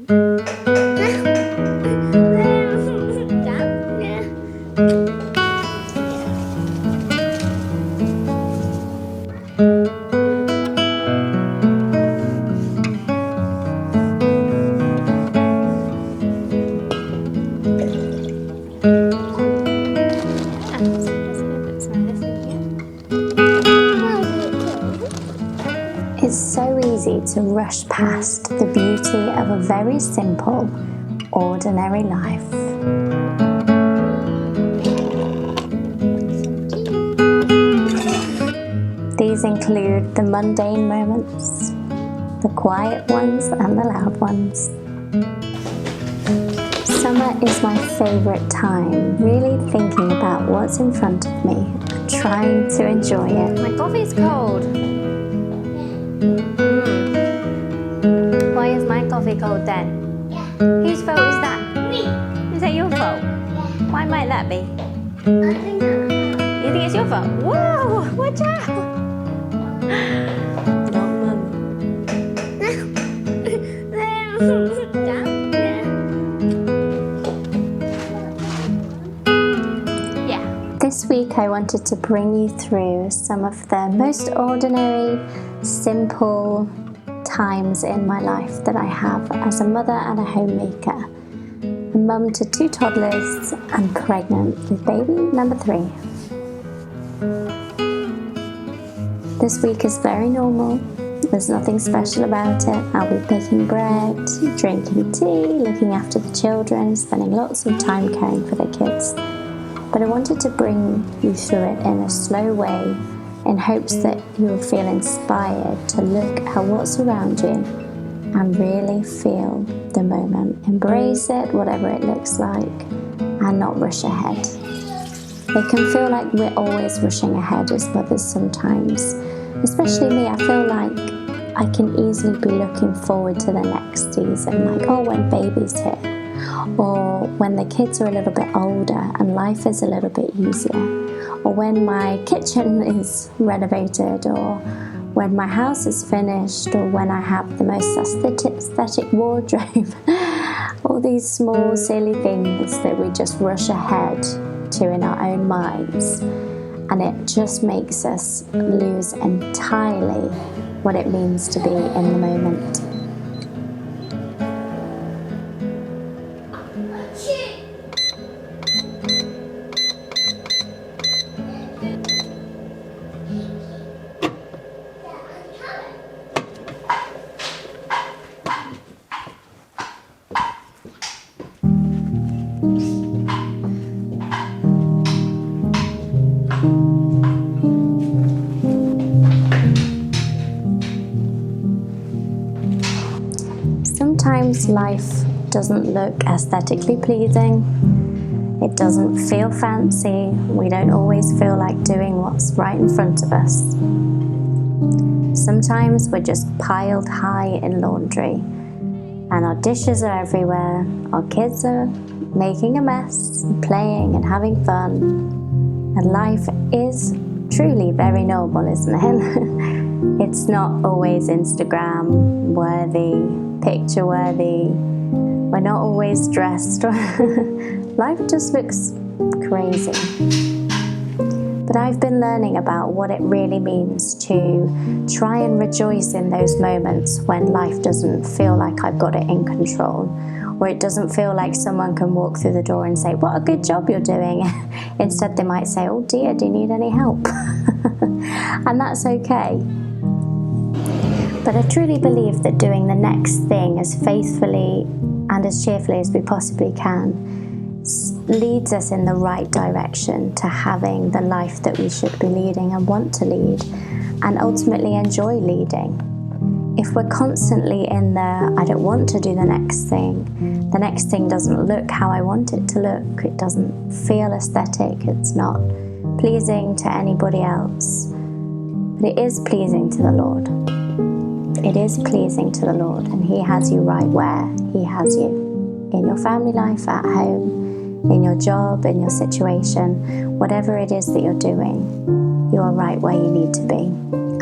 It's so easy to rush past the beauty of a very simple, ordinary life. These include the mundane moments, the quiet ones and the loud ones. Summer is my favourite time, really thinking about what's in front of me and trying to enjoy it. My coffee's cold. Why is my coffee cold then? Whose fault is that? Me. Is that your fault? Why might that be? I think that. You think it's your fault? Whoa! Watch out! Not Mum. Down? Yeah. This week I wanted to bring you through some of the most ordinary, simple times in my life that I have as a mother and a homemaker, a mum to 2 toddlers and pregnant with baby number 3. This week is very normal. There's nothing special about it. I'll be baking bread, drinking tea, looking after the children, spending lots of time caring for the kids. But I wanted to bring you through it in a slow way, in hopes that you will feel inspired to look at what's around you and really feel the moment. Embrace it, whatever it looks like, and not rush ahead. It can feel like we're always rushing ahead as mothers sometimes. Especially me, I feel like I can easily be looking forward to the next season, like, oh, when baby's here, or when the kids are a little bit older and life is a little bit easier, or when my kitchen is renovated, or when my house is finished, or when I have the most aesthetic wardrobe. All these small, silly things that we just rush ahead to in our own minds. And it just makes us lose entirely what it means to be in the moment. Sometimes life doesn't look aesthetically pleasing. It doesn't feel fancy. We don't always feel like doing what's right in front of us. Sometimes we're just piled high in laundry, and our dishes are everywhere. Our kids are making a mess, playing and having fun. And life is truly very normal, isn't it? It's not always Instagram worthy, picture worthy. We're not always dressed. Life just looks crazy. But I've been learning about what it really means to try and rejoice in those moments when life doesn't feel like I've got it in control, or it doesn't feel like someone can walk through the door and say, what a good job you're doing. Instead, they might say, oh dear, do you need any help? And that's okay. But I truly believe that doing the next thing as faithfully and as cheerfully as we possibly can leads us in the right direction to having the life that we should be leading and want to lead, and ultimately enjoy leading. If we're constantly in the, I don't want to do the next thing doesn't look how I want it to look, it doesn't feel aesthetic, it's not pleasing to anybody else, but it is pleasing to the Lord. It is pleasing to the Lord, and He has you right where He has you. In your family life, at home, in your job, in your situation, whatever it is that you're doing, you are right where you need to be.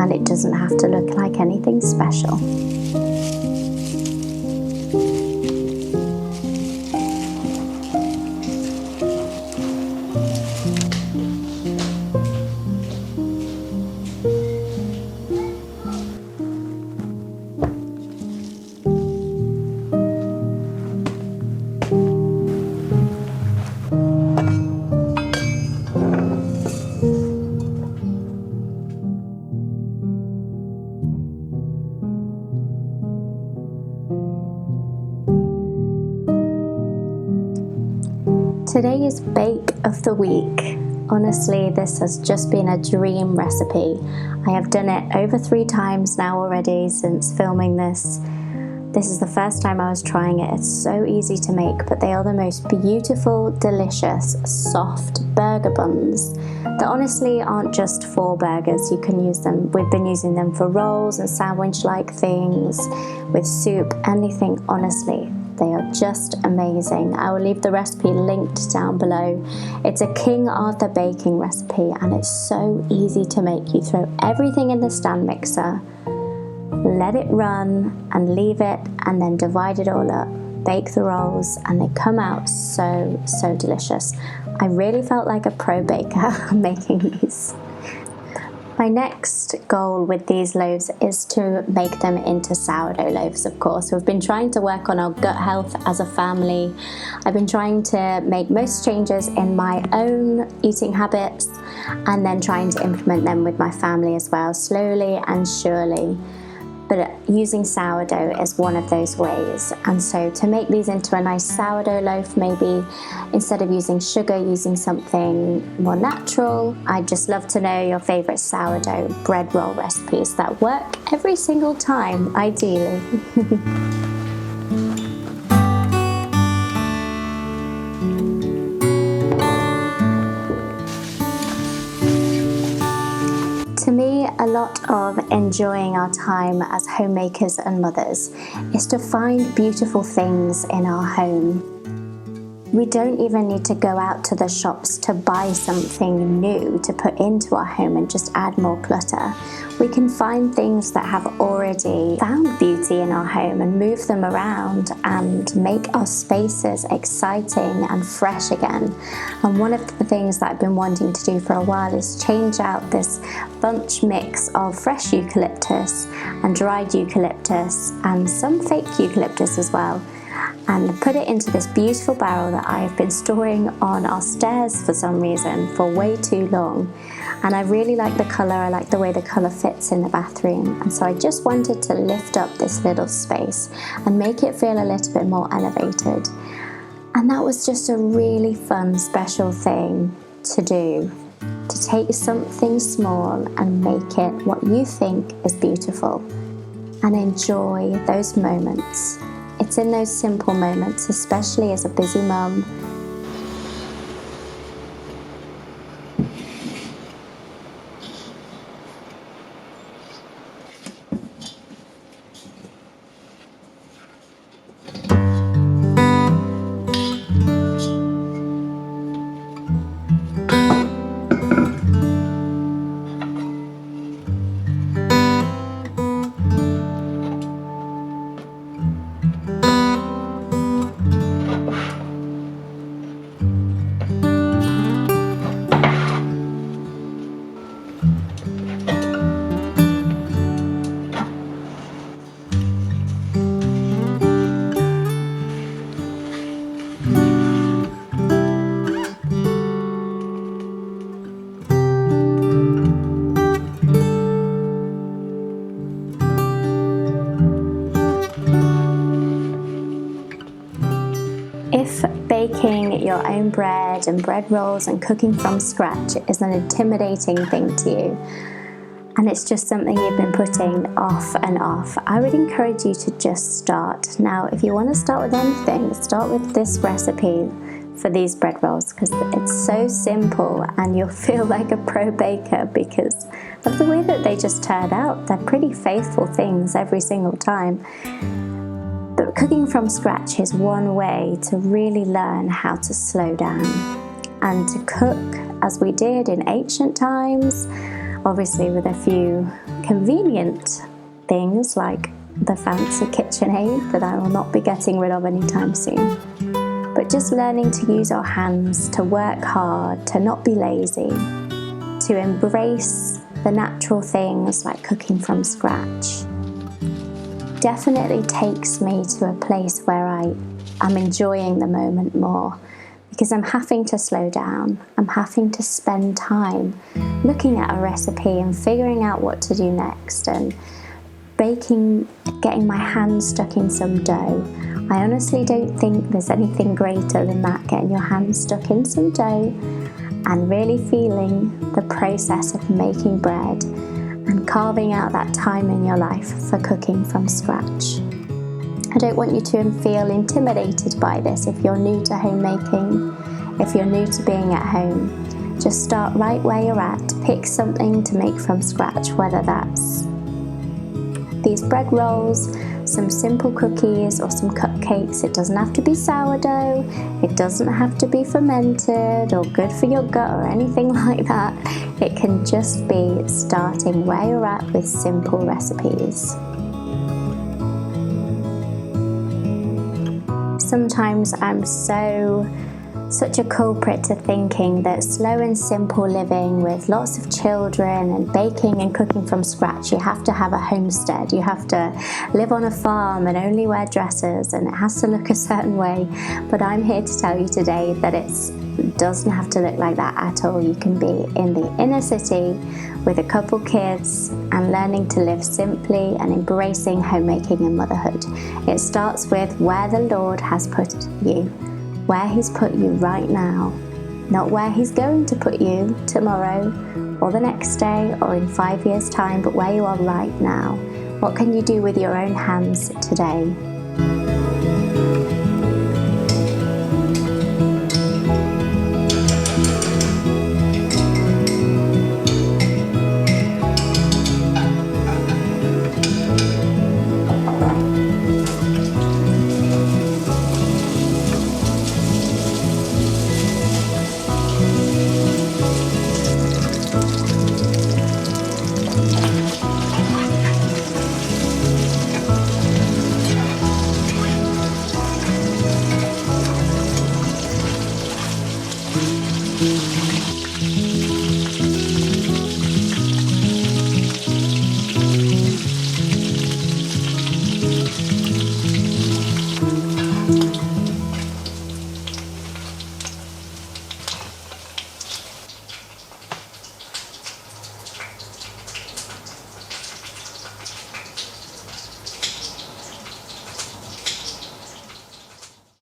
And it doesn't have to look like anything special. Today is Bake of the Week. Honestly, this has just been a dream recipe. I have done it over 3 times now already since filming this. This is the first time I was trying it. It's so easy to make, but they are the most beautiful, delicious, soft burger buns that honestly aren't just for burgers. You can use them. We've been using them for rolls and sandwich-like things, with soup, anything, honestly. They are just amazing. I will leave the recipe linked down below. It's a King Arthur baking recipe and it's so easy to make. You throw everything in the stand mixer, let it run and leave it, and then divide it all up. Bake the rolls and they come out so delicious. I really felt like a pro baker making these. My next goal with these loaves is to make them into sourdough loaves, of course. We've been trying to work on our gut health as a family. I've been trying to make most changes in my own eating habits and then trying to implement them with my family as well, slowly and surely. But using sourdough is one of those ways. And so to make these into a nice sourdough loaf, maybe instead of using sugar, using something more natural. I'd just love to know your favorite sourdough bread roll recipes that work every single time, ideally. To me, a lot of enjoying our time as homemakers and mothers is to find beautiful things in our home. We don't even need to go out to the shops to buy something new to put into our home and just add more clutter. We can find things that have already found beauty in our home and move them around and make our spaces exciting and fresh again. And one of the things that I've been wanting to do for a while is change out this bunch mix of fresh eucalyptus and dried eucalyptus and some fake eucalyptus as well, and put it into this beautiful barrel that I have been storing on our stairs for some reason for way too long. And I really like the colour, I like the way the colour fits in the bathroom, and so I just wanted to lift up this little space and make it feel a little bit more elevated. And that was just a really fun, special thing to do, to take something small and make it what you think is beautiful and enjoy those moments. It's in those simple moments, especially as a busy mum. If baking your own bread and bread rolls and cooking from scratch is an intimidating thing to you, and it's just something you've been putting off and off, I would encourage you to just start. Now, if you want to start with anything, start with this recipe for these bread rolls, because it's so simple and you'll feel like a pro baker because of the way that they just turn out. They're pretty faithful things every single time. But cooking from scratch is one way to really learn how to slow down and to cook as we did in ancient times, obviously with a few convenient things like the fancy KitchenAid that I will not be getting rid of anytime soon. But just learning to use our hands, to work hard, to not be lazy, to embrace the natural things like cooking from scratch, definitely takes me to a place where I'm enjoying the moment more, because I'm having to slow down. I'm having to spend time looking at a recipe and figuring out what to do next, and baking, getting my hands stuck in some dough, I honestly don't think there's anything greater than that, getting your hands stuck in some dough and really feeling the process of making bread and carving out that time in your life for cooking from scratch. I don't want you to feel intimidated by this if you're new to homemaking, if you're new to being at home. Just start right where you're at. Pick something to make from scratch, whether that's these bread rolls, some simple cookies or some cupcakes. It doesn't have to be sourdough, it doesn't have to be fermented or good for your gut or anything like that. It can just be starting where you're at with simple recipes. Sometimes I'm such a culprit to thinking that slow and simple living with lots of children and baking and cooking from scratch, you have to have a homestead, you have to live on a farm and only wear dresses and it has to look a certain way. But I'm here to tell you today that it doesn't have to look like that at all. You can be in the inner city with a couple kids and learning to live simply and embracing homemaking and motherhood. It starts with where the Lord has put you, where He's put you right now, not where He's going to put you tomorrow or the next day or in 5 years' time, but where you are right now. What can you do with your own hands today?